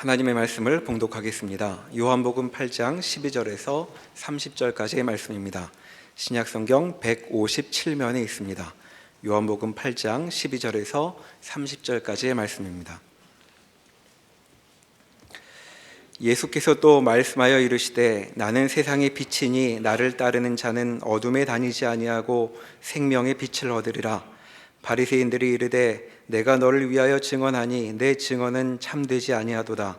하나님의 말씀을 봉독하겠습니다. 요한복음 8장 12절에서 30절까지의 말씀입니다. 신약성경 157면에 있습니다. 요한복음 8장 12절에서 30절까지의 말씀입니다. 예수께서 또 말씀하여 이르시되 나는 세상의 빛이니 나를 따르는 자는 어둠에 다니지 아니하고 생명의 빛을 얻으리라. 바리새인들이 이르되 내가 너를 위하여 증언하니 내 증언은 참되지 아니하도다.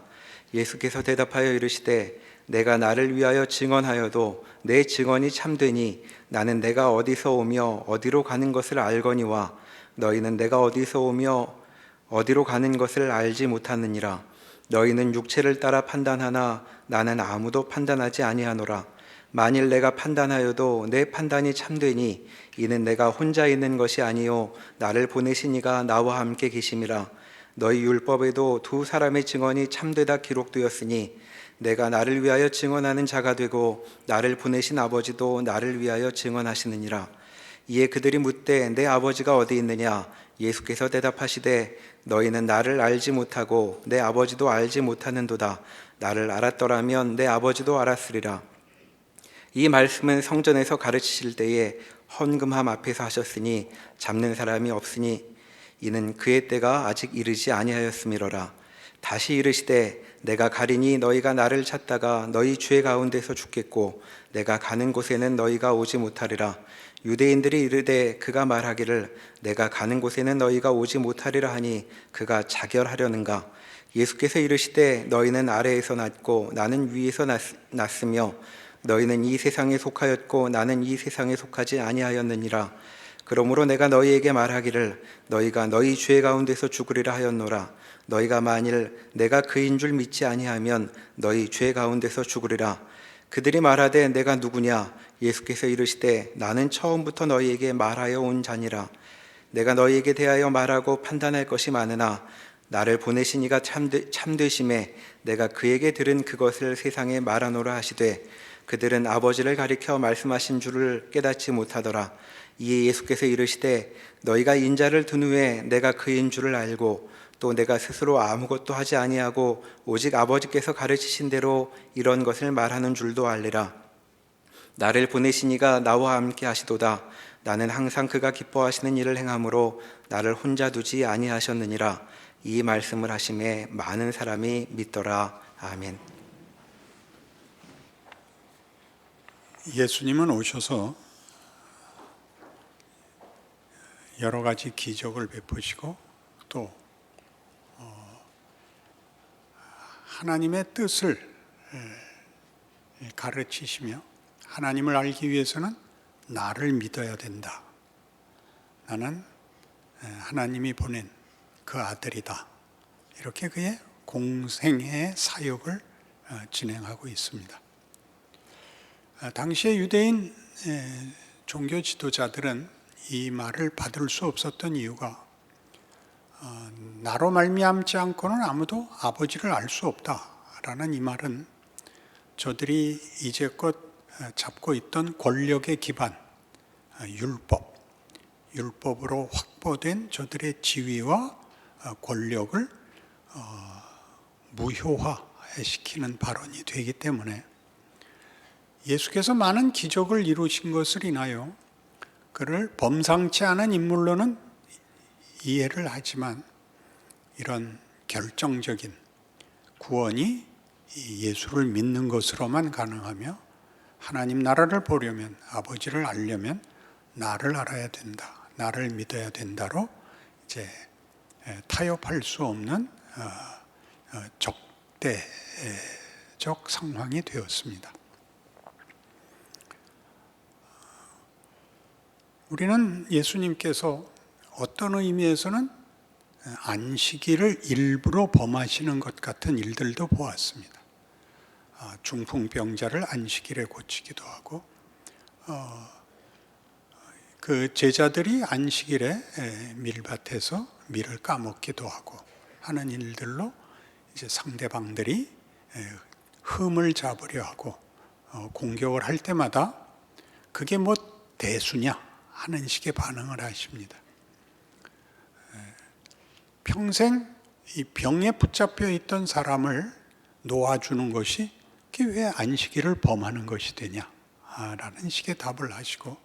예수께서 대답하여 이르시되 내가 나를 위하여 증언하여도 내 증언이 참되니 나는 내가 어디서 오며 어디로 가는 것을 알거니와 너희는 내가 어디서 오며 어디로 가는 것을 알지 못하느니라. 너희는 육체를 따라 판단하나 나는 아무도 판단하지 아니하노라. 만일 내가 판단하여도 내 판단이 참되니 이는 내가 혼자 있는 것이 아니요 나를 보내신 이가 나와 함께 계심이라. 너희 율법에도 두 사람의 증언이 참되다 기록되었으니 내가 나를 위하여 증언하는 자가 되고 나를 보내신 아버지도 나를 위하여 증언하시느니라. 이에 그들이 묻되 내 아버지가 어디 있느냐? 예수께서 대답하시되 너희는 나를 알지 못하고 내 아버지도 알지 못하는도다. 나를 알았더라면 내 아버지도 알았으리라. 이 말씀은 성전에서 가르치실 때에 헌금함 앞에서 하셨으니 잡는 사람이 없으니 이는 그의 때가 아직 이르지 아니하였음이로라. 다시 이르시되 내가 가리니 너희가 나를 찾다가 너희 죄 가운데서 죽겠고 내가 가는 곳에는 너희가 오지 못하리라. 유대인들이 이르되 그가 말하기를 내가 가는 곳에는 너희가 오지 못하리라 하니 그가 자결하려는가. 예수께서 이르시되 너희는 아래에서 났고 나는 위에서 났으며 너희는 이 세상에 속하였고 나는 이 세상에 속하지 아니하였느니라. 그러므로 내가 너희에게 말하기를 너희가 너희 죄 가운데서 죽으리라 하였노라. 너희가 만일 내가 그인 줄 믿지 아니하면 너희 죄 가운데서 죽으리라. 그들이 말하되 내가 누구냐? 예수께서 이르시되 나는 처음부터 너희에게 말하여 온 자니라. 내가 너희에게 대하여 말하고 판단할 것이 많으나 나를 보내신 이가 참되심에 내가 그에게 들은 그것을 세상에 말하노라 하시되 그들은 아버지를 가리켜 말씀하신 줄을 깨닫지 못하더라. 이에 예수께서 이르시되 너희가 인자를 든 후에 내가 그인 줄을 알고 또 내가 스스로 아무것도 하지 아니하고 오직 아버지께서 가르치신 대로 이런 것을 말하는 줄도 알리라. 나를 보내신 이가 나와 함께 하시도다. 나는 항상 그가 기뻐하시는 일을 행함으로 나를 혼자 두지 아니하셨느니라. 이 말씀을 하심에 많은 사람이 믿더라. 아멘. 예수님은 오셔서 여러 가지 기적을 베푸시고 또 하나님의 뜻을 가르치시며 하나님을 알기 위해서는 나를 믿어야 된다. 나는 하나님이 보낸 그 아들이다. 이렇게 그의 공생애의 사역을 진행하고 있습니다. 당시의 유대인 종교 지도자들은 이 말을 받을 수 없었던 이유가 나로 말미암지 않고는 아무도 아버지를 알 수 없다라는 이 말은 저들이 이제껏 잡고 있던 권력의 기반, 율법으로 확보된 저들의 지위와 권력을 무효화시키는 발언이 되기 때문에 예수께서 많은 기적을 이루신 것을 인하여 그를 범상치 않은 인물로는 이해를 하지만 이런 결정적인 구원이 예수를 믿는 것으로만 가능하며 하나님 나라를 보려면 아버지를 알려면 나를 알아야 된다. 나를 믿어야 된다로 이제 타협할 수 없는 적대적 상황이 되었습니다. 우리는 예수님께서 어떤 의미에서는 안식일을 일부러 범하시는 것 같은 일들도 보았습니다. 중풍병자를 안식일에 고치기도 하고 그 제자들이 안식일에 밀밭에서 밀을 까먹기도 하고 하는 일들로 이제 상대방들이 흠을 잡으려 하고 공격을 할 때마다 그게 뭐 대수냐 하는 식의 반응을 하십니다. 평생 이 병에 붙잡혀 있던 사람을 놓아주는 것이 그게 왜 안식일을 범하는 것이 되냐? 라는 식의 답을 하시고,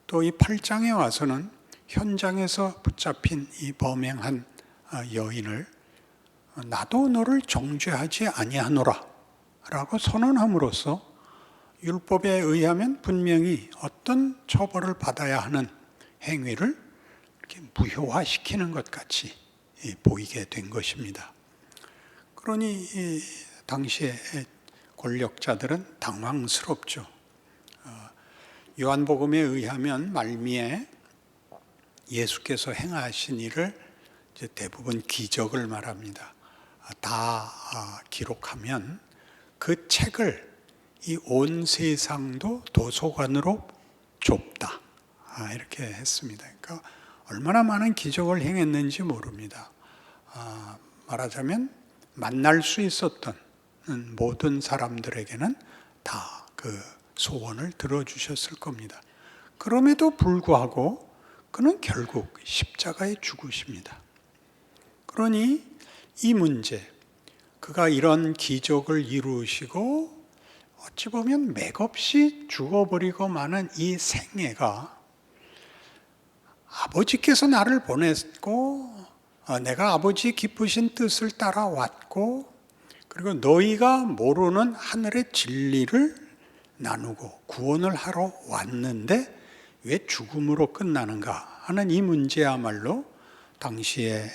또 이 8장에 와서는 현장에서 붙잡힌 이 범행한 여인을 나도 너를 정죄하지 아니하노라 라고 선언함으로써 율법에 의하면 분명히 어떤 처벌을 받아야 하는 행위를 이렇게 무효화시키는 것 같이 보이게 된 것입니다. 그러니 이 당시의 권력자들은 당황스럽죠. 요한복음에 의하면 말미에 예수께서 행하신 일을 이제 대부분 기적을 말합니다. 다 기록하면 그 책을 이 온 세상도 도서관으로 좁다. 이렇게 했습니다. 그러니까 얼마나 많은 기적을 행했는지 모릅니다. 말하자면 만날 수 있었던 모든 사람들에게는 다 그 소원을 들어주셨을 겁니다. 그럼에도 불구하고 그는 결국 십자가에 죽으십니다. 그러니 이 문제, 그가 이런 기적을 이루시고 어찌 보면 맥없이 죽어버리고 마는 이 생애가 아버지께서 나를 보냈고 내가 아버지 기쁘신 뜻을 따라왔고 그리고 너희가 모르는 하늘의 진리를 나누고 구원을 하러 왔는데 왜 죽음으로 끝나는가 하는 이 문제야말로 당시의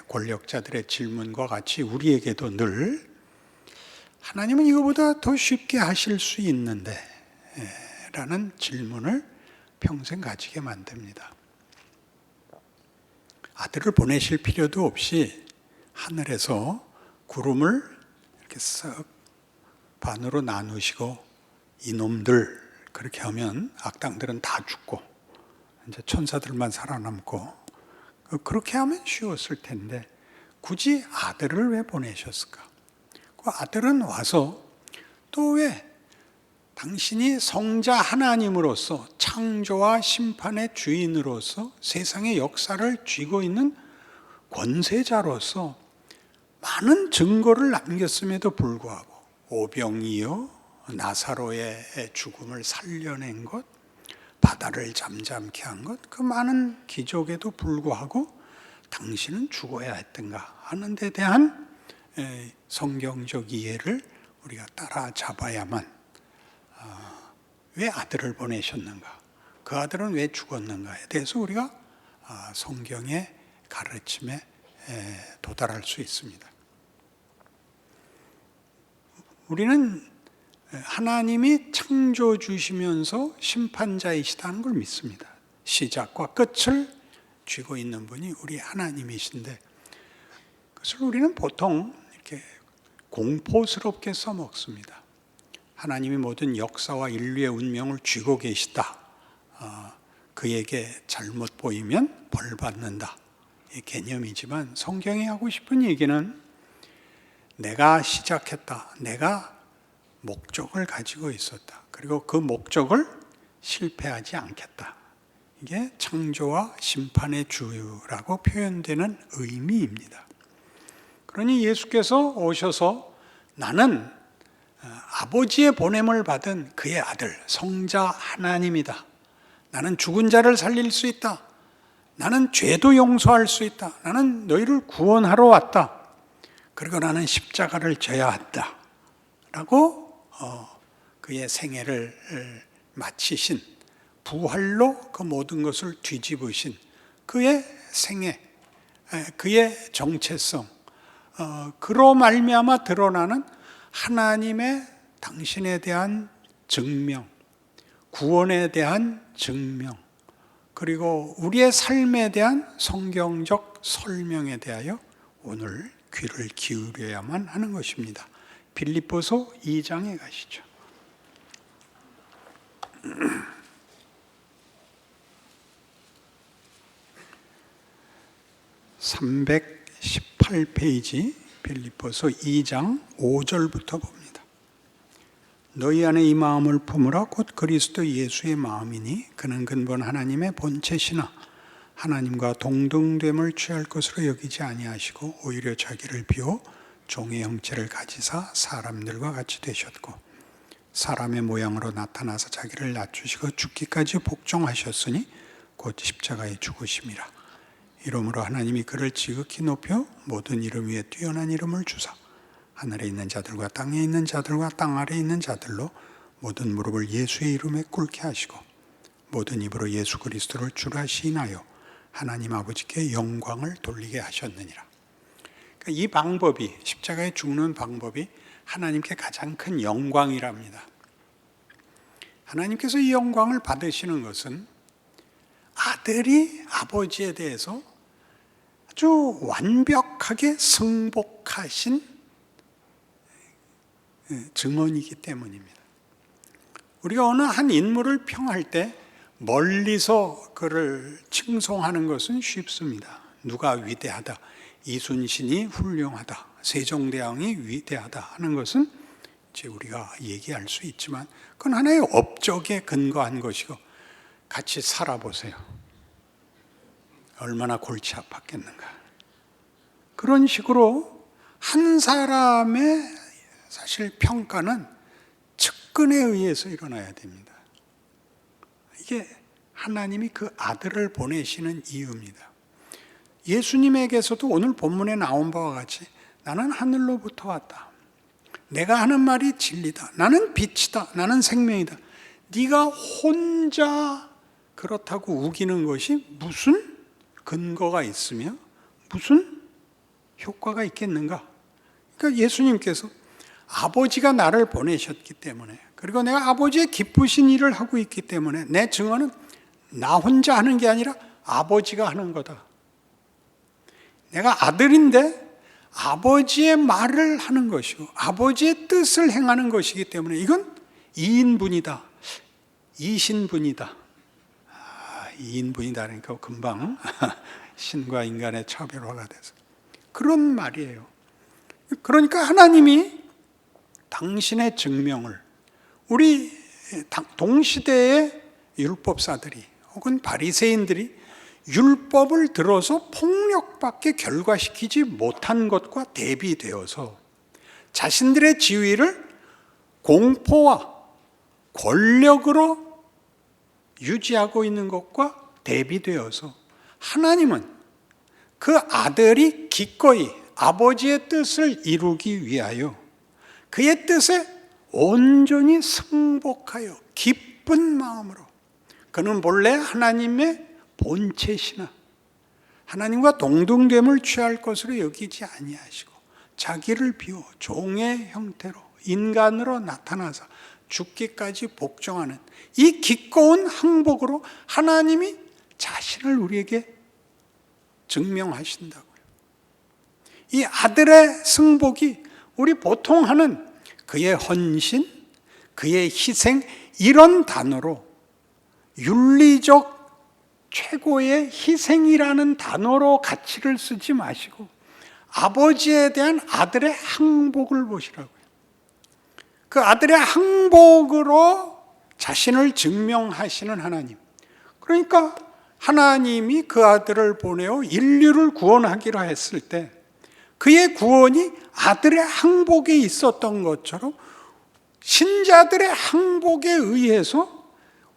권력자들의 질문과 같이 우리에게도 늘 하나님은 이거보다 더 쉽게 하실 수 있는데 라는 질문을 평생 가지게 만듭니다. 아들을 보내실 필요도 없이 하늘에서 구름을 이렇게 쓱 반으로 나누시고 이놈들 그렇게 하면 악당들은 다 죽고 이제 천사들만 살아남고 그렇게 하면 쉬웠을 텐데 굳이 아들을 왜 보내셨을까? 그 아들은 와서 또 왜 당신이 성자 하나님으로서 창조와 심판의 주인으로서 세상의 역사를 쥐고 있는 권세자로서 많은 증거를 남겼음에도 불구하고 오병이어 나사로의 죽음을 살려낸 것, 바다를 잠잠케 한 것, 그 많은 기적에도 불구하고 당신은 죽어야 했던가 하는 데 대한 성경적 이해를 우리가 따라잡아야만 왜 아들을 보내셨는가, 그 아들은 왜 죽었는가에 대해서 우리가 성경의 가르침에 도달할 수 있습니다. 우리는 하나님이 창조 주시면서 심판자이시다는 걸 믿습니다. 시작과 끝을 쥐고 있는 분이 우리 하나님이신데 그것을 우리는 보통 이렇게 공포스럽게 써먹습니다. 하나님이 모든 역사와 인류의 운명을 쥐고 계시다. 그에게 잘못 보이면 벌 받는다. 이 개념이지만 성경이 하고 싶은 얘기는 내가 시작했다. 내가 목적을 가지고 있었다. 그리고 그 목적을 실패하지 않겠다. 이게 창조와 심판의 주라고 표현되는 의미입니다. 그러니 예수께서 오셔서 나는 아버지의 보냄을 받은 그의 아들, 성자 하나님이다. 나는 죽은 자를 살릴 수 있다. 나는 죄도 용서할 수 있다. 나는 너희를 구원하러 왔다. 그리고 나는 십자가를 져야 한다. 라고 그의 생애를 마치신 부활로 그 모든 것을 뒤집으신 그의 생애, 그의 정체성, 그로 말미암아 드러나는 하나님의 당신에 대한 증명, 구원에 대한 증명, 그리고 우리의 삶에 대한 성경적 설명에 대하여 오늘 귀를 기울여야만 하는 것입니다. 빌립보서 2장에 가시죠. 318페이지 빌립보서 2장 5절부터 봅니다. 너희 안에 이 마음을 품으라 곧 그리스도 예수의 마음이니 그는 근본 하나님의 본체시나 하나님과 동등됨을 취할 것으로 여기지 아니하시고 오히려 자기를 비워 종의 형체를 가지사 사람들과 같이 되셨고 사람의 모양으로 나타나서 자기를 낮추시고 죽기까지 복종하셨으니 곧 십자가에 죽으심이라. 이러므로 하나님이 그를 지극히 높여 모든 이름 위에 뛰어난 이름을 주사 하늘에 있는 자들과 땅에 있는 자들과 땅 아래에 있는 자들로 모든 무릎을 예수의 이름에 꿇게 하시고 모든 입으로 예수 그리스도를 주라 시인하여 하나님 아버지께 영광을 돌리게 하셨느니라. 그러니까 이 방법이, 십자가에 죽는 방법이 하나님께 가장 큰 영광이랍니다. 하나님께서 이 영광을 받으시는 것은 아들이 아버지에 대해서 아주 완벽하게 승복하신 증언이기 때문입니다. 우리가 어느 한 인물을 평할 때 멀리서 그를 칭송하는 것은 쉽습니다. 누가 위대하다, 이순신이 훌륭하다, 세종대왕이 위대하다 하는 것은 이제 우리가 얘기할 수 있지만 그건 하나의 업적에 근거한 것이고 같이 살아보세요. 얼마나 골치 아팠겠는가. 그런 식으로 한 사람의 사실 평가는 측근에 의해서 일어나야 됩니다. 이게 하나님이 그 아들을 보내시는 이유입니다. 예수님에게서도 오늘 본문에 나온 바와 같이 나는 하늘로부터 왔다. 내가 하는 말이 진리다. 나는 빛이다. 나는 생명이다. 네가 혼자 그렇다고 우기는 것이 무슨 근거가 있으며 무슨 효과가 있겠는가? 그러니까 예수님께서 아버지가 나를 보내셨기 때문에 그리고 내가 아버지의 기쁘신 일을 하고 있기 때문에 내 증언은 나 혼자 하는 게 아니라 아버지가 하는 거다. 내가 아들인데 아버지의 말을 하는 것이고 아버지의 뜻을 행하는 것이기 때문에 이건 2인분이다. 이신분이다. 2인분이다 그러니까 금방 신과 인간의 차별화가 돼서 그런 말이에요. 그러니까 하나님이 당신의 증명을 우리 동시대의 율법사들이 혹은 바리새인들이 율법을 들어서 폭력밖에 결과시키지 못한 것과 대비되어서 자신들의 지위를 공포와 권력으로 유지하고 있는 것과 대비되어서 하나님은 그 아들이 기꺼이 아버지의 뜻을 이루기 위하여 그의 뜻에 온전히 승복하여 기쁜 마음으로 그는 본래 하나님의 본체시나 하나님과 동등됨을 취할 것으로 여기지 아니하시고 자기를 비워 종의 형태로 인간으로 나타나서 죽기까지 복종하는 이 기꺼운 항복으로 하나님이 자신을 우리에게 증명하신다고요. 이 아들의 승복이 우리 보통 하는 그의 헌신, 그의 희생 이런 단어로 윤리적 최고의 희생이라는 단어로 가치를 쓰지 마시고 아버지에 대한 아들의 항복을 보시라고요. 그 아들의 항복으로 자신을 증명하시는 하나님. 그러니까 하나님이 그 아들을 보내어 인류를 구원하기로 했을 때 그의 구원이 아들의 항복에 있었던 것처럼 신자들의 항복에 의해서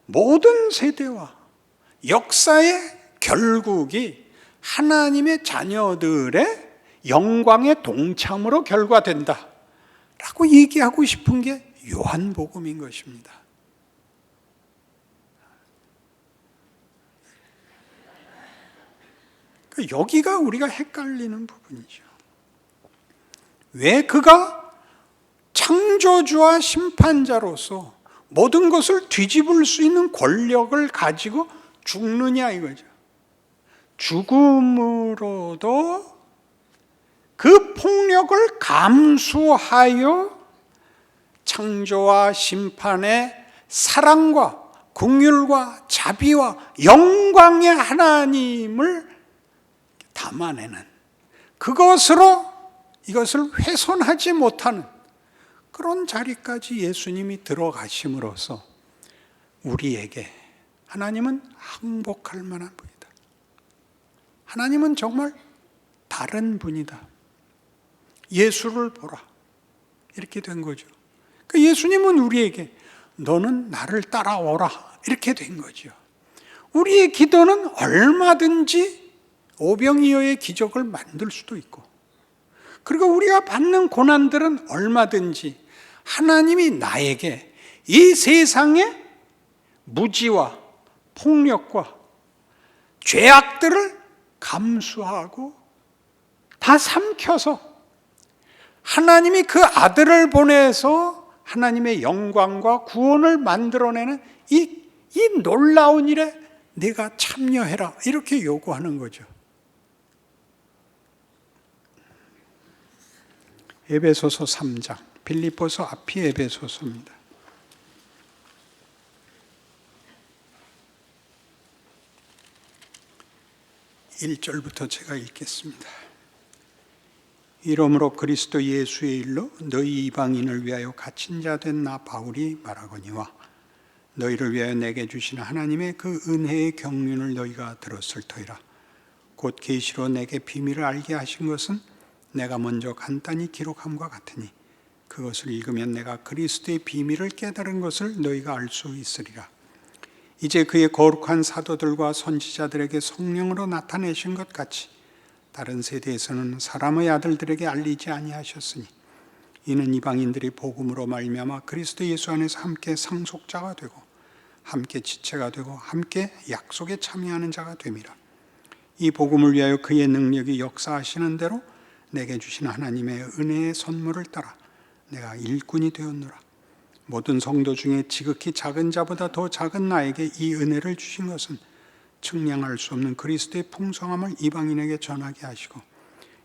모든 세대와 역사의 결국이 하나님의 자녀들의 영광의 동참으로 결과된다 라고 얘기하고 싶은 게 요한복음인 것입니다. 여기가 우리가 헷갈리는 부분이죠. 왜 그가 창조주와 심판자로서 모든 것을 뒤집을 수 있는 권력을 가지고 죽느냐 이거죠. 죽음으로도 그 폭력을 감수하여 창조와 심판의 사랑과 긍휼과 자비와 영광의 하나님을 담아내는 그것으로 이것을 훼손하지 못하는 그런 자리까지 예수님이 들어가심으로써 우리에게 하나님은 항복할 만한 분이다. 하나님은 정말 다른 분이다. 예수를 보라. 이렇게 된 거죠. 그 예수님은 우리에게 너는 나를 따라오라. 이렇게 된 거죠. 우리의 기도는 얼마든지 오병이어의 기적을 만들 수도 있고, 그리고 우리가 받는 고난들은 얼마든지 하나님이 나에게 이 세상의 무지와 폭력과 죄악들을 감수하고 다 삼켜서 하나님이 그 아들을 보내서 하나님의 영광과 구원을 만들어내는 이 놀라운 일에 내가 참여해라, 이렇게 요구하는 거죠. 에베소서 3장, 빌립보서 앞이 에베소서입니다. 1절부터 제가 읽겠습니다. 이러므로 그리스도 예수의 일로 너희 이방인을 위하여 갇힌 자 된 나 바울이 말하거니와 너희를 위하여 내게 주신 하나님의 그 은혜의 경륜을 너희가 들었을 터이라. 곧 계시로 내게 비밀을 알게 하신 것은 내가 먼저 간단히 기록함과 같으니 그것을 읽으면 내가 그리스도의 비밀을 깨달은 것을 너희가 알 수 있으리라. 이제 그의 거룩한 사도들과 선지자들에게 성령으로 나타내신 것 같이 다른 세대에서는 사람의 아들들에게 알리지 아니하셨으니 이는 이방인들이 복음으로 말미암아 그리스도 예수 안에서 함께 상속자가 되고 함께 지체가 되고 함께 약속에 참여하는 자가 됨이라. 이 복음을 위하여 그의 능력이 역사하시는 대로 내게 주신 하나님의 은혜의 선물을 따라 내가 일꾼이 되었노라. 모든 성도 중에 지극히 작은 자보다 더 작은 나에게 이 은혜를 주신 것은 측량할 수 없는 그리스도의 풍성함을 이방인에게 전하게 하시고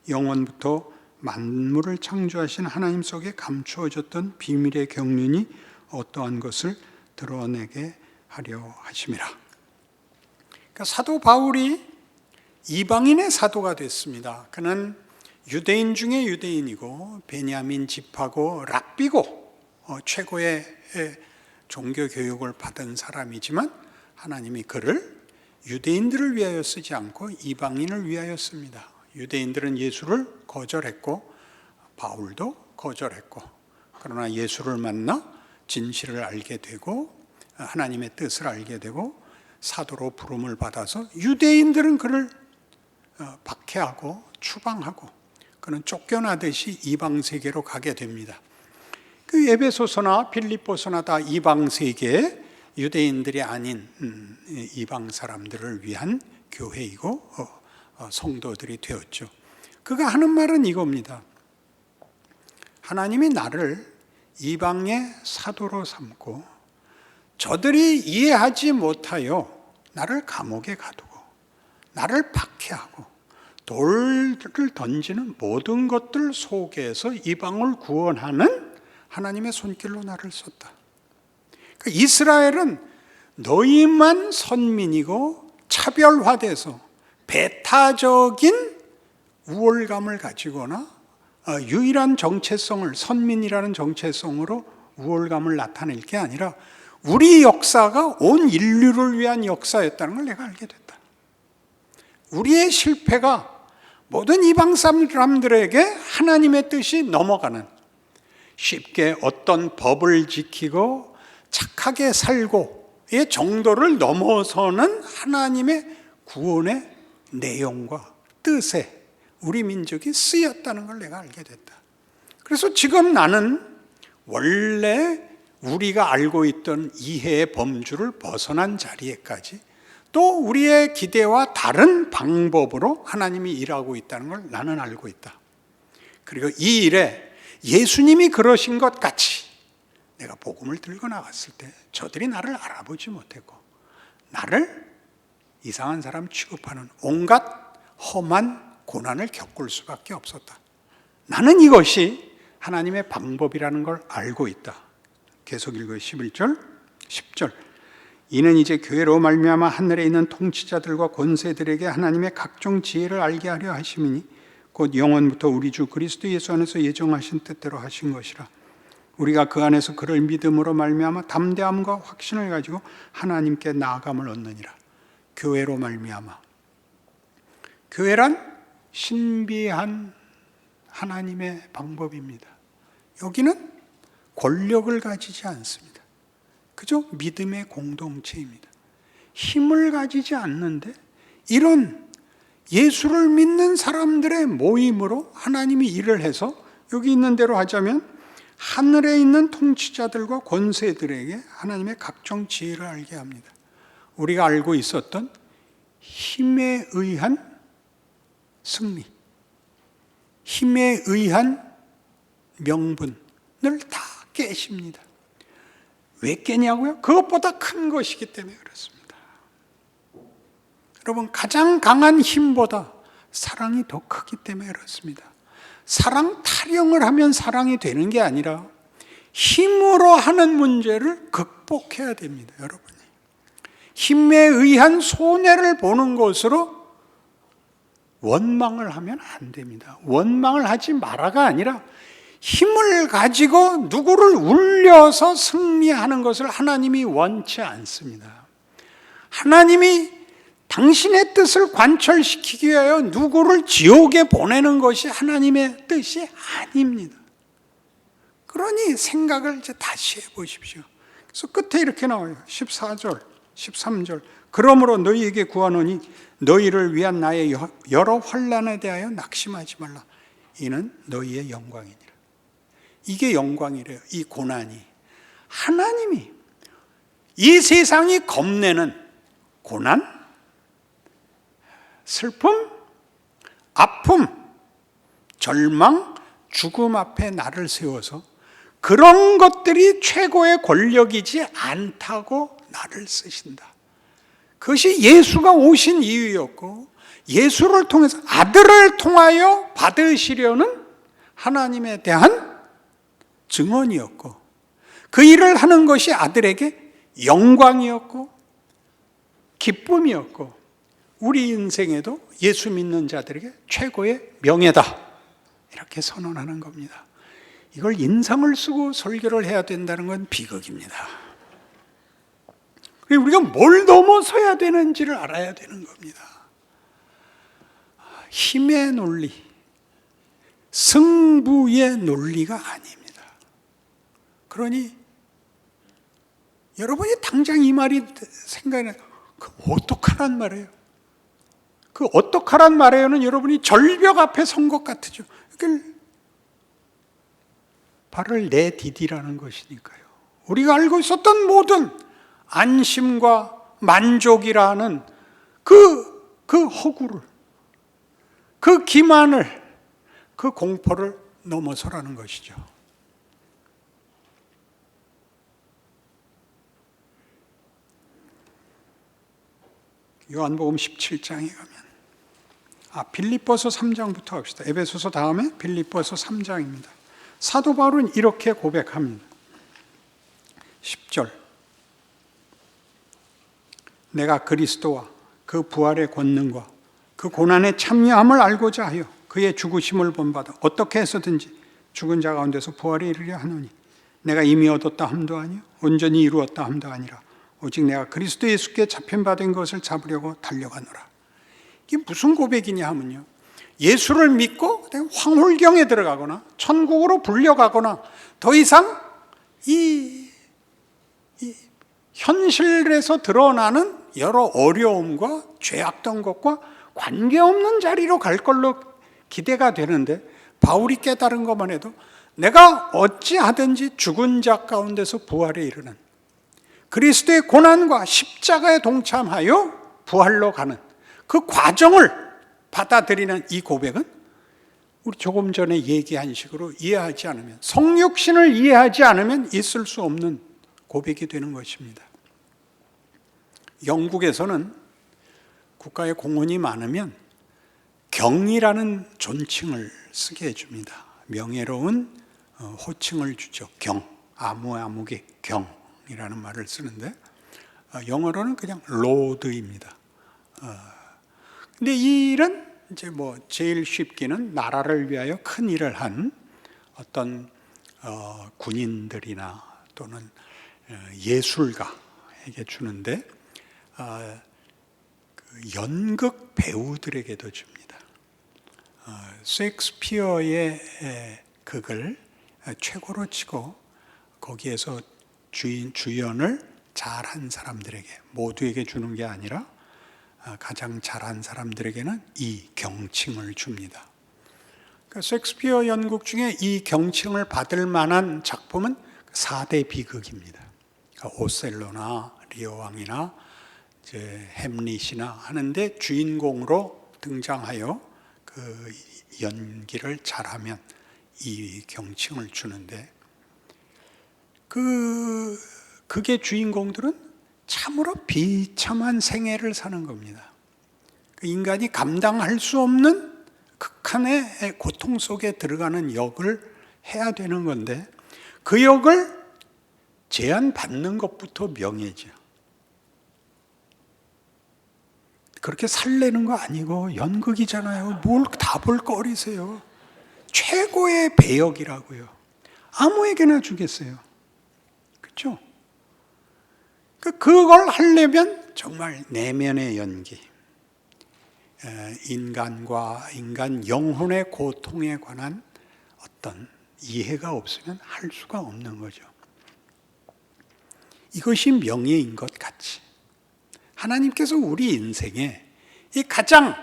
영원부터 만물을 창조하신 하나님 속에 감추어졌던 비밀의 경륜이 어떠한 것을 드러내게 하려 하심이라. 그러니까 사도 바울이 이방인의 사도가 됐습니다. 그는 유대인 중에 유대인이고 베냐민 집하고 랍비고 최고의 종교 교육을 받은 사람이지만 하나님이 그를 유대인들을 위하여 쓰지 않고 이방인을 위하여 씁니다. 유대인들은 예수를 거절했고 바울도 거절했고, 그러나 예수를 만나 진실을 알게 되고 하나님의 뜻을 알게 되고 사도로 부름을 받아서 유대인들은 그를 박해하고 추방하고 그는 쫓겨나듯이 이방 세계로 가게 됩니다. 그 에베소서나 빌립보서나 다 이방 세계에 유대인들이 아닌 이방 사람들을 위한 교회이고 성도들이 되었죠. 그가 하는 말은 이겁니다. 하나님이 나를 이방의 사도로 삼고 저들이 이해하지 못하여 나를 감옥에 가두고 나를 박해하고 돌을 던지는 모든 것들 속에서 이방을 구원하는 하나님의 손길로 나를 썼다. 그러니까 이스라엘은 너희만 선민이고 차별화돼서 배타적인 우월감을 가지거나 유일한 정체성을 선민이라는 정체성으로 우월감을 나타낼 게 아니라 우리 역사가 온 인류를 위한 역사였다는 걸 내가 알게 됐다. 우리의 실패가 모든 이방 사람들에게 하나님의 뜻이 넘어가는, 쉽게 어떤 법을 지키고 착하게 살고의 정도를 넘어서는 하나님의 구원의 내용과 뜻에 우리 민족이 쓰였다는 걸 내가 알게 됐다. 그래서 지금 나는 원래 우리가 알고 있던 이해의 범주를 벗어난 자리에까지 또 우리의 기대와 다른 방법으로 하나님이 일하고 있다는 걸 나는 알고 있다. 그리고 이 일에 예수님이 그러신 것 같이 내가 복음을 들고 나갔을 때 저들이 나를 알아보지 못했고 나를 이상한 사람 취급하는 온갖 험한 고난을 겪을 수밖에 없었다. 나는 이것이 하나님의 방법이라는 걸 알고 있다. 계속 읽어요. 11절, 10절. 이는 이제 교회로 말미암아 하늘에 있는 통치자들과 권세들에게 하나님의 각종 지혜를 알게 하려 하심이니 곧 영원부터 우리 주 그리스도 예수 안에서 예정하신 뜻대로 하신 것이라. 우리가 그 안에서 그를 믿음으로 말미암아 담대함과 확신을 가지고 하나님께 나아감을 얻느니라. 교회로 말미암아. 교회란 신비한 하나님의 방법입니다. 여기는 권력을 가지지 않습니다. 그저 믿음의 공동체입니다. 힘을 가지지 않는데 이런 예수를 믿는 사람들의 모임으로 하나님이 일을 해서 여기 있는 대로 하자면 하늘에 있는 통치자들과 권세들에게 하나님의 각종 지혜를 알게 합니다. 우리가 알고 있었던 힘에 의한 승리, 힘에 의한 명분을 다 깨십니다. 왜 깨냐고요? 그것보다 큰 것이기 때문에 그렇습니다. 여러분, 가장 강한 힘보다 사랑이 더 크기 때문에 그렇습니다. 사랑 타령을 하면 사랑이 되는 게 아니라 힘으로 하는 문제를 극복해야 됩니다, 여러분이. 힘에 의한 손해를 보는 것으로 원망을 하면 안 됩니다. 원망을 하지 마라가 아니라 힘을 가지고 누구를 울려서 승리하는 것을 하나님이 원치 않습니다. 하나님이 당신의 뜻을 관철시키기 위하여 누구를 지옥에 보내는 것이 하나님의 뜻이 아닙니다. 그러니 생각을 이제 다시 해보십시오. 그래서 끝에 이렇게 나와요. 14절, 13절. 그러므로 너희에게 구하노니 너희를 위한 나의 여러 환난에 대하여 낙심하지 말라. 이는 너희의 영광이니라. 이게 영광이래요. 이 고난이. 하나님이 이 세상이 겁내는 고난, 슬픔, 아픔, 절망, 죽음 앞에 나를 세워서 그런 것들이 최고의 권력이지 않다고 나를 쓰신다. 그것이 예수가 오신 이유였고 예수를 통해서 아들을 통하여 받으시려는 하나님에 대한 증언이었고 그 일을 하는 것이 아들에게 영광이었고 기쁨이었고 우리 인생에도 예수 믿는 자들에게 최고의 명예다 이렇게 선언하는 겁니다. 이걸 인상을 쓰고 설교를 해야 된다는 건 비극입니다. 우리가 뭘 넘어서야 되는지를 알아야 되는 겁니다. 힘의 논리, 승부의 논리가 아닙니다. 그러니 여러분이 당장 이 말이 생각이 나요. 그 어떡하란 말이에요? 그 어떡하란 말이에요는 여러분이 절벽 앞에 선 것 같으죠. 그러니까 발을 내디디라는 것이니까요. 우리가 알고 있었던 모든 안심과 만족이라는 그 허구를, 그 기만을, 그 공포를 넘어서라는 것이죠. 요한복음 17장에 가면 빌립보서 3장부터 합시다. 에베소서 다음에 빌립보서 3장입니다. 사도 바울은 이렇게 고백합니다. 10절 내가 그리스도와 그 부활의 권능과 그 고난의 참여함을 알고자 하여 그의 죽으심을 본받아 어떻게 해서든지 죽은 자 가운데서 부활에 이르려 하노니 내가 이미 얻었다 함도 아니요 온전히 이루었다 함도 아니라 오직 내가 그리스도 예수께 잡힌받은 것을 잡으려고 달려가노라. 이게 무슨 고백이냐 하면요, 예수를 믿고 황홀경에 들어가거나 천국으로 불려가거나 더 이상 이 현실에서 드러나는 여러 어려움과 죄악된 것과 관계없는 자리로 갈 걸로 기대가 되는데 바울이 깨달은 것만 해도 내가 어찌하든지 죽은 자 가운데서 부활에 이르는 그리스도의 고난과 십자가에 동참하여 부활로 가는 그 과정을 받아들이는 이 고백은 우리 조금 전에 얘기한 식으로 이해하지 않으면, 성육신을 이해하지 않으면 있을 수 없는 고백이 되는 것입니다. 영국에서는 국가의 공헌이 많으면 경이라는 존칭을 쓰게 해줍니다. 명예로운 호칭을 주죠. 경, 아무의 경이라는 말을 쓰는데 영어로는 그냥 로드입니다. 근데 이 일은 이제 제일 쉽기는 나라를 위하여 큰 일을 한 어떤 군인들이나 또는 예술가에게 주는데 연극 배우들에게도 줍니다. 셰익스피어의 극을 최고로 치고 거기에서 주연을 잘한 사람들에게, 모두에게 주는 게 아니라 가장 잘한 사람들에게는 이 경칭을 줍니다. 그러니까 셰익스피어 연극 중에 이 경칭을 받을 만한 작품은 4대 비극입니다. 그러니까 오셀로나 리어왕이나 햄릿이나 하는데 주인공으로 등장하여 그 연기를 잘하면 이 경칭을 주는데, 그게 주인공들은 참으로 비참한 생애를 사는 겁니다. 인간이 감당할 수 없는 극한의 고통 속에 들어가는 역을 해야 되는 건데, 그 역을 제한받는 것부터 명예죠. 그렇게 살래는 거 아니고 연극이잖아요. 뭘 다 볼 거리세요. 최고의 배역이라고요. 아무에게나 주겠어요. 그렇죠? 그걸 하려면 정말 내면의 연기, 인간과 인간 영혼의 고통에 관한 어떤 이해가 없으면 할 수가 없는 거죠. 이것이 명예인 것 같이 하나님께서 우리 인생에 이 가장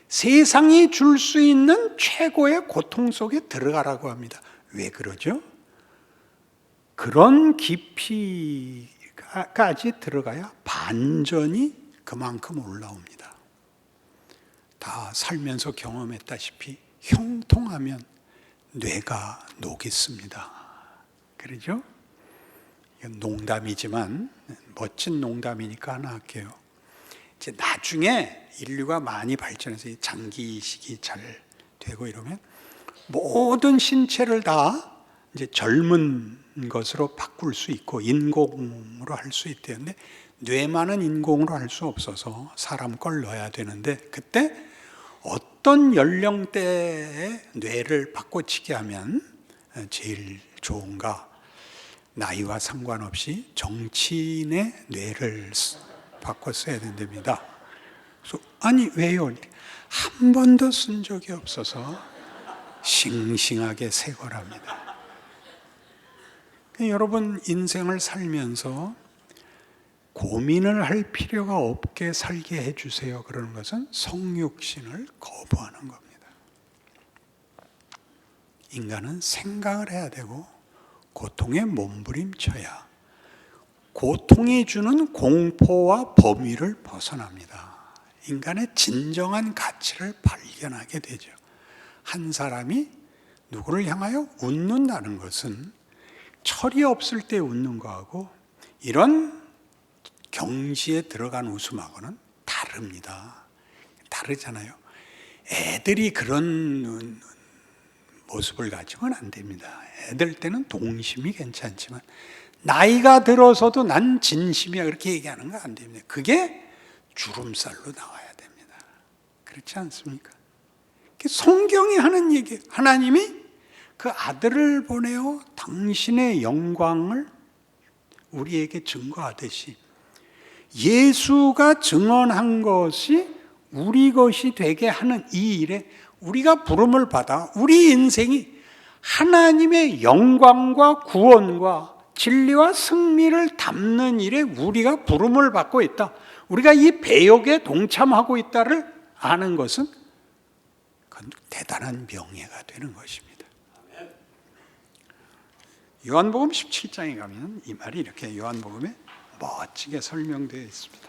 세상이 줄 수 있는 최고의 고통 속에 들어가라고 합니다. 왜 그러죠? 그런 깊이까지 들어가야 반전이 그만큼 올라옵니다. 다 살면서 경험했다시피 형통하면 뇌가 녹겠습니다. 그러죠? 이건 농담이지만 멋진 농담이니까 하나 할게요. 이제 나중에 인류가 많이 발전해서 장기 이식이 잘 되고 이러면 모든 신체를 다 이제 젊은 것으로 바꿀 수 있고 인공으로 할 수 있대는데, 뇌만은 인공으로 할 수 없어서 사람 걸 넣어야 되는데, 그때 어떤 연령대의 뇌를 바꿔치기 하면 제일 좋은가? 나이와 상관없이 정치인의 뇌를 바꿔 써야 된답니다. 그래서 아니 왜요? 한 번도 쓴 적이 없어서 싱싱하게 새 거랍니다. 여러분 인생을 살면서 고민을 할 필요가 없게 살게 해주세요. 그러는 것은 성육신을 거부하는 겁니다. 인간은 생각을 해야 되고 고통에 몸부림쳐야 고통이 주는 공포와 범위를 벗어납니다. 인간의 진정한 가치를 발견하게 되죠. 한 사람이 누구를 향하여 웃는다는 것은 철이 없을 때 웃는 거하고 이런 경지에 들어간 웃음하고는 다릅니다. 다르잖아요. 애들이 그런 모습을 가지고는 안 됩니다. 애들 때는 동심이 괜찮지만 나이가 들어서도 난 진심이야 그렇게 얘기하는 거 안 됩니다. 그게 주름살로 나와야 됩니다. 그렇지 않습니까? 성경이 하는 얘기, 하나님이 그 아들을 보내어 당신의 영광을 우리에게 증거하듯이 예수가 증언한 것이 우리 것이 되게 하는 이 일에 우리가 부름을 받아 우리 인생이 하나님의 영광과 구원과 진리와 승리를 담는 일에 우리가 부름을 받고 있다. 우리가 이 배역에 동참하고 있다를 아는 것은 그건 대단한 명예가 되는 것입니다. 요한복음 17장에 가면 이 말이 이렇게 요한복음에 멋지게 설명되어 있습니다.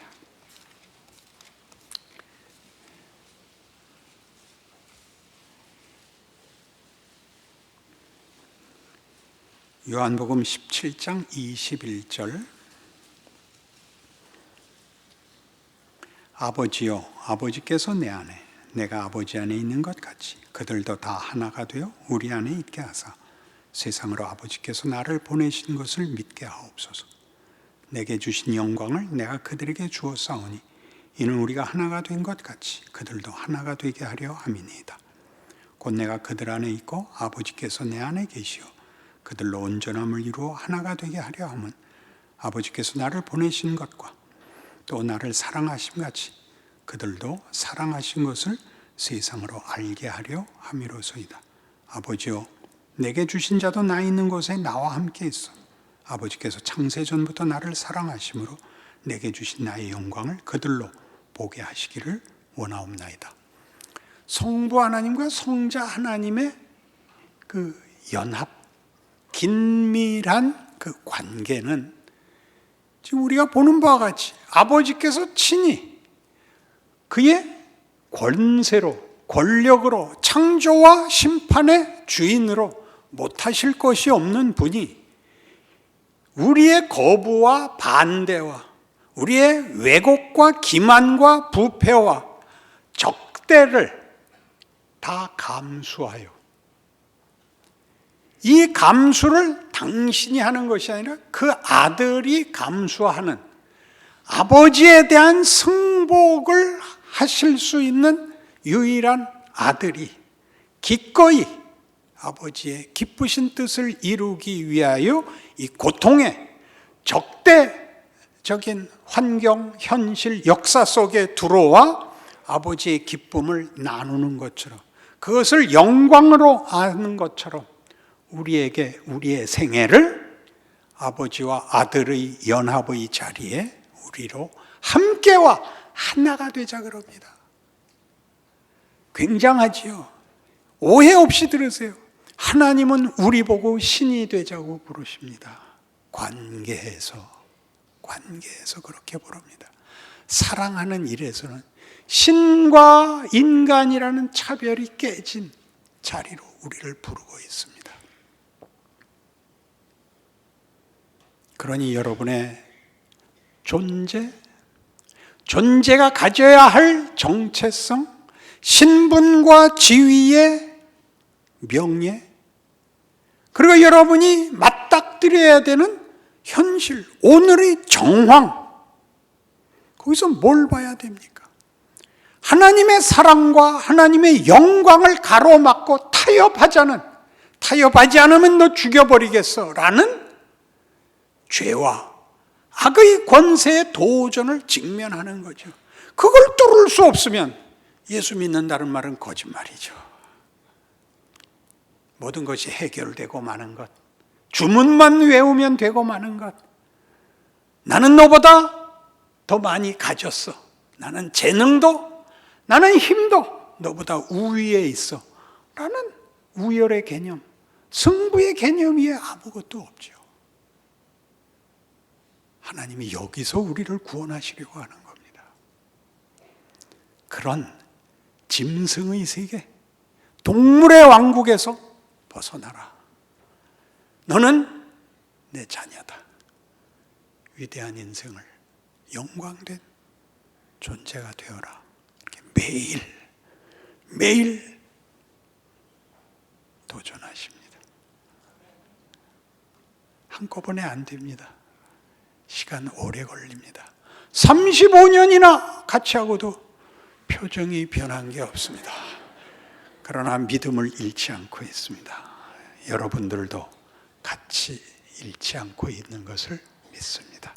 요한복음 17장 21절 아버지여 아버지께서 내 안에 내가 아버지 안에 있는 것 같이 그들도 다 하나가 되어 우리 안에 있게 하사 세상으로 아버지께서 나를 보내신 것을 믿게 하옵소서. 내게 주신 영광을 내가 그들에게 주었사오니 이는 우리가 하나가 된 것 같이 그들도 하나가 되게 하려 함이니이다. 곧 내가 그들 안에 있고 아버지께서 내 안에 계시어 그들로 온전함을 이루어 하나가 되게 하려 함은 아버지께서 나를 보내신 것과 또 나를 사랑하심 같이 그들도 사랑하신 것을 세상으로 알게 하려 함이로소이다. 아버지여, 내게 주신 자도 나 있는 곳에 나와 함께 있어. 아버지께서 창세전부터 나를 사랑하심으로 내게 주신 나의 영광을 그들로 보게 하시기를 원하옵나이다. 성부 하나님과 성자 하나님의 그 연합, 긴밀한 그 관계는 지금 우리가 보는 바와 같이 아버지께서 친히 그의 권세로, 권력으로, 창조와 심판의 주인으로 못하실 것이 없는 분이 우리의 거부와 반대와 우리의 왜곡과 기만과 부패와 적대를 다 감수하여, 이 감수를 당신이 하는 것이 아니라 그 아들이 감수하는, 아버지에 대한 승복을 하실 수 있는 유일한 아들이 기꺼이 아버지의 기쁘신 뜻을 이루기 위하여 이 고통의 적대적인 환경, 현실, 역사 속에 들어와 아버지의 기쁨을 나누는 것처럼, 그것을 영광으로 아는 것처럼 우리에게 우리의 생애를 아버지와 아들의 연합의 자리에 우리로 함께와 하나가 되자 그럽니다. 굉장하지요. 오해 없이 들으세요. 하나님은 우리 보고 신이 되자고 부르십니다. 관계에서 그렇게 부릅니다. 사랑하는 일에서는 신과 인간이라는 차별이 깨진 자리로 우리를 부르고 있습니다. 그러니 여러분의 존재가 가져야 할 정체성, 신분과 지위의 명예, 그리고 여러분이 맞닥뜨려야 되는 현실, 오늘의 정황, 거기서 뭘 봐야 됩니까? 하나님의 사랑과 하나님의 영광을 가로막고 타협하지 않으면 너 죽여버리겠어 라는 죄와 악의 권세의 도전을 직면하는 거죠. 그걸 뚫을 수 없으면 예수 믿는다는 말은 거짓말이죠. 모든 것이 해결되고 마는 것, 주문만 외우면 되고 마는 것, 나는 너보다 더 많이 가졌어, 나는 재능도 나는 힘도 너보다 우위에 있어 라는 우열의 개념, 승부의 개념 위에 아무것도 없죠. 하나님이 여기서 우리를 구원하시려고 하는 겁니다. 그런 짐승의 세계, 동물의 왕국에서 벗어나라. 너는 내 자녀다. 위대한 인생을, 영광된 존재가 되어라. 이렇게 매일 도전하십니다. 한꺼번에 안 됩니다. 시간 오래 걸립니다. 35년이나 같이 하고도 표정이 변한 게 없습니다. 그러나 믿음을 잃지 않고 있습니다. 여러분들도 같이 잃지 않고 있는 것을 믿습니다.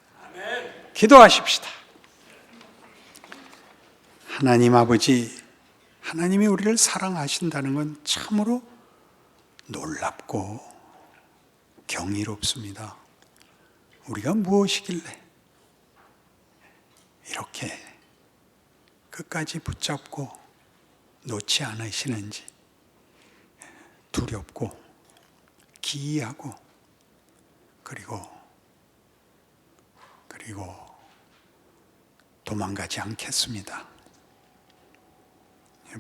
기도하십시다. 하나님 아버지, 하나님이 우리를 사랑하신다는 건 참으로 놀랍고 경이롭습니다. 우리가 무엇이길래 이렇게 끝까지 붙잡고 놓지 않으시는지, 두렵고 기이하고 그리고 도망가지 않겠습니다.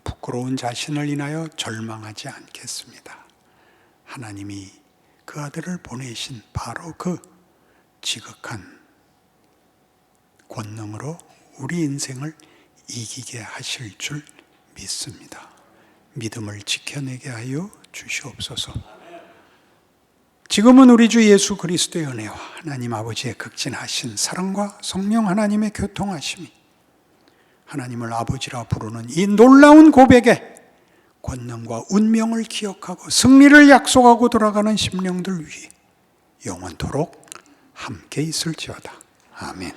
부끄러운 자신을 인하여 절망하지 않겠습니다. 하나님이 그 아들을 보내신 바로 그 지극한 권능으로 우리 인생을 이기게 하실 줄 믿습니다. 믿음을 지켜내게 하여 주시옵소서. 지금은 우리 주 예수 그리스도의 은혜와 하나님 아버지의 극진하신 사랑과 성령 하나님의 교통하심이 하나님을 아버지라 부르는 이 놀라운 고백에 권능과 운명을 기억하고 승리를 약속하고 돌아가는 심령들 위해 영원토록 함께 있을지어다. 아멘.